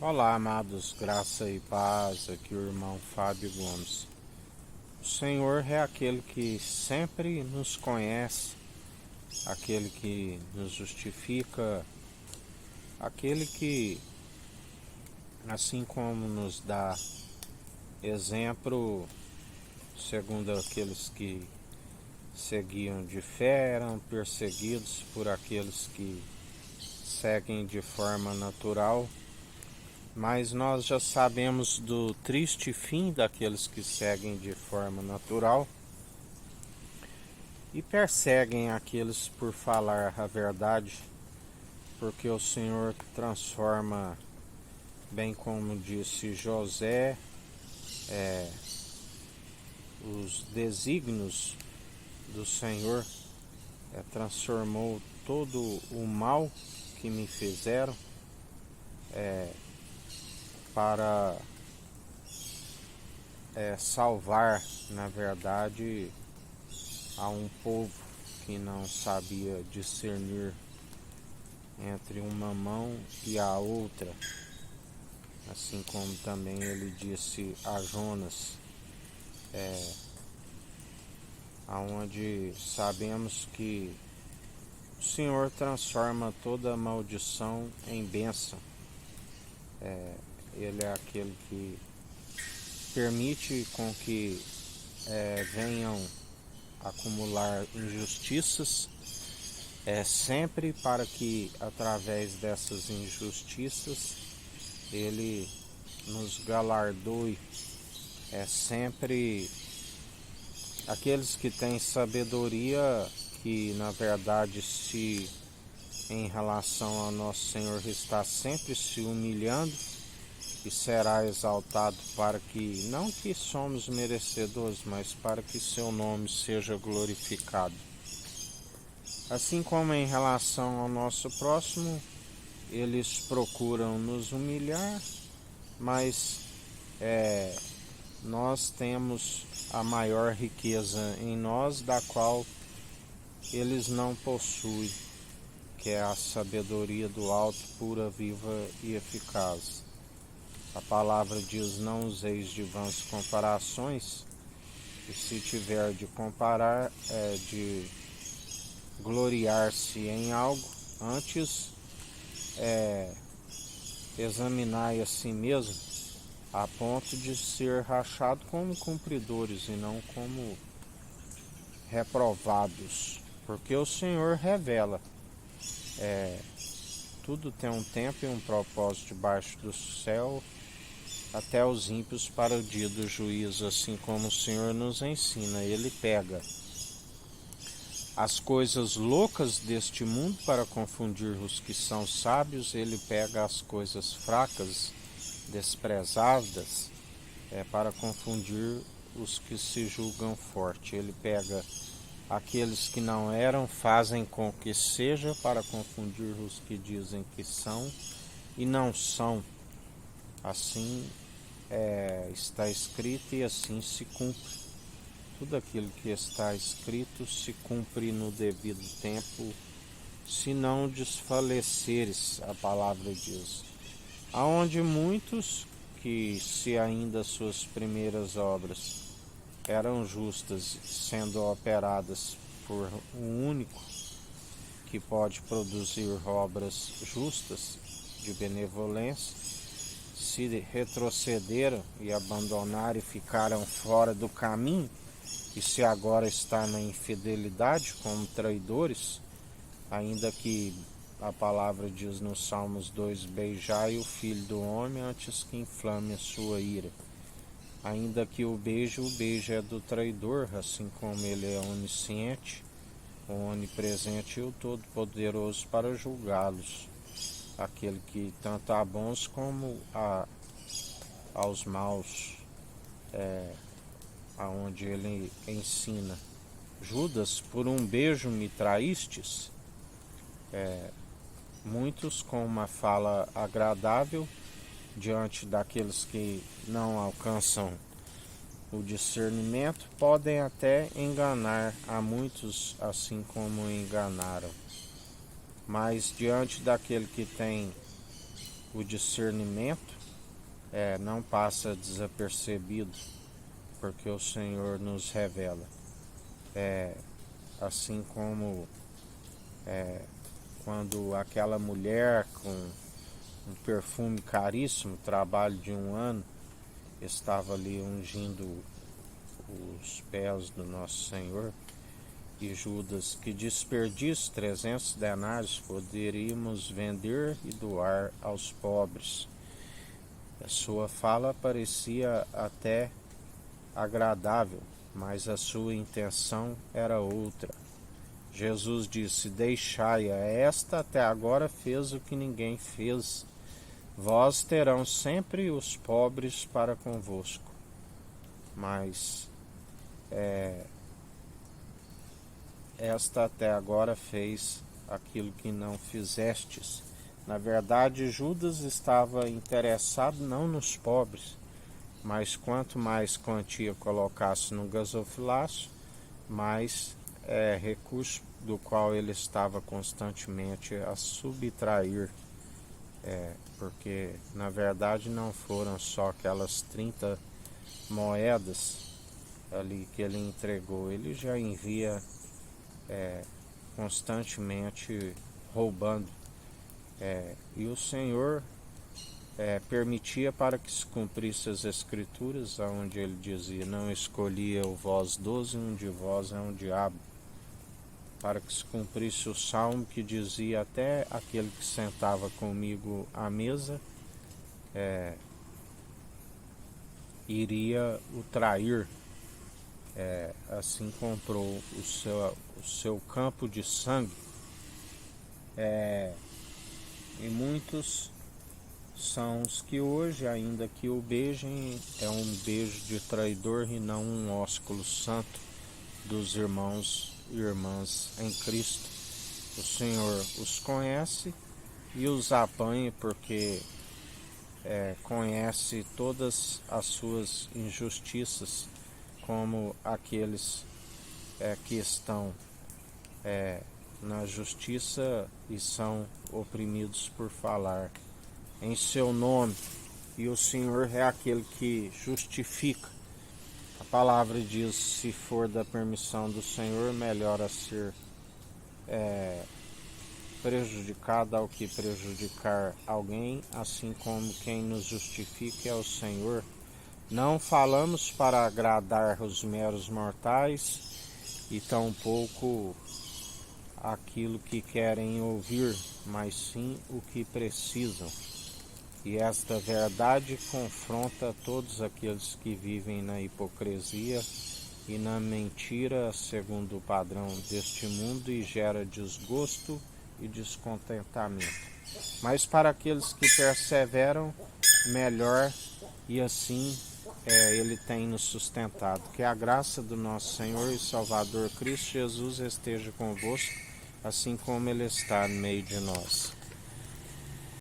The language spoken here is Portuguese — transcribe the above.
Olá, amados, graça e paz, aqui o irmão Fábio Gomes. O Senhor é aquele que sempre nos conhece, aquele que nos justifica, aquele que, assim como nos dá exemplo, segundo aqueles que seguiam de fé, eram perseguidos por aqueles que seguem de forma natural. Mas nós já sabemos do triste fim daqueles que seguem de forma natural e perseguem aqueles por falar a verdade, porque o Senhor transforma, bem como disse José, os desígnios do Senhor, transformou todo o mal que me fizeram para salvar, na verdade, a um povo que não sabia discernir entre uma mão e a outra, assim como também ele disse a Jonas, aonde sabemos que o Senhor transforma toda maldição em bênção. Ele é aquele que permite com que venham acumular injustiças, sempre para que através dessas injustiças ele nos galardoe. Sempre aqueles que têm sabedoria, que na verdade se em relação ao nosso Senhor está sempre se humilhando e será exaltado, para que não que somos merecedores, mas para que seu nome seja glorificado. Assim como em relação ao nosso próximo, eles procuram nos humilhar, mas nós temos a maior riqueza em nós, da qual eles não possuem, que é a sabedoria do alto, pura, viva e eficaz. A palavra diz: não useis de vãs comparações, e se tiver de comparar, de gloriar-se em algo, antes examinai a si mesmo, a ponto de ser rachado como cumpridores e não como reprovados, porque o Senhor revela. Tudo tem um tempo e um propósito debaixo do céu, até os ímpios para o dia do juízo, assim como o Senhor nos ensina. Ele pega as coisas loucas deste mundo para confundir os que são sábios, ele pega as coisas fracas, desprezadas, para confundir os que se julgam fortes. Ele pega aqueles que não eram, fazem com que seja, para confundir os que dizem que são e não são. Assim está escrito e assim se cumpre. Tudo aquilo que está escrito se cumpre no devido tempo, se não desfaleceres, a palavra diz. Aonde muitos que, se ainda suas primeiras obras eram justas, sendo operadas por um único que pode produzir obras justas de benevolência, se retrocederam e abandonaram e ficaram fora do caminho, e se agora está na infidelidade como traidores, ainda que a palavra diz no Salmos 2, beijai o filho do homem antes que inflame a sua ira. Ainda que o beijo é do traidor, assim como ele é onisciente, o onipresente e o todo-poderoso para julgá-los, aquele que tanto a bons como aos maus, aonde ele ensina: Judas, por um beijo me traístes. Muitos com uma fala agradável diante daqueles que não alcançam o discernimento podem até enganar a muitos, assim como enganaram. Mas diante daquele que tem o discernimento não passa desapercebido, porque o Senhor nos revela. Assim como quando aquela mulher com um perfume caríssimo, trabalho de 1 ano, estava ali ungindo os pés do nosso Senhor, e Judas, que desperdício, 300 denários poderíamos vender e doar aos pobres. A sua fala parecia até agradável, mas a sua intenção era outra. Jesus disse: deixai-a, esta até agora fez o que ninguém fez. Vós terão sempre os pobres para convosco, mas esta até agora fez aquilo que não fizestes. Na verdade, Judas estava interessado não nos pobres, mas quanto mais quantia colocasse no gasofilácio, mais recurso do qual ele estava constantemente a subtrair, porque na verdade não foram só aquelas 30 moedas ali que ele entregou, ele já envia constantemente roubando, e o Senhor permitia para que se cumprisse as escrituras, onde ele dizia: não escolhi eu vós 12, um de vós é um diabo, para que se cumprisse o salmo que dizia: até aquele que sentava comigo à mesa iria o trair. Assim comprou o seu campo de sangue. E muitos são os que hoje, ainda que o beijem, é um beijo de traidor e não um ósculo santo dos irmãos e irmãs em Cristo. O Senhor os conhece e os apanha, porque conhece todas as suas injustiças, como aqueles que estão na justiça e são oprimidos por falar em seu nome, e o Senhor é aquele que justifica. A palavra diz: se for da permissão do Senhor, melhor a ser prejudicado ao que prejudicar alguém, assim como quem nos justifica é o Senhor. Não falamos para agradar os meros mortais, e tampouco aquilo que querem ouvir, mas sim o que precisam. E esta verdade confronta todos aqueles que vivem na hipocrisia e na mentira segundo o padrão deste mundo, e gera desgosto e descontentamento. Mas para aqueles que perseveram, melhor, e assim Ele tem nos sustentado. Que a graça do nosso Senhor e Salvador Cristo Jesus esteja convosco, assim como Ele está no meio de nós.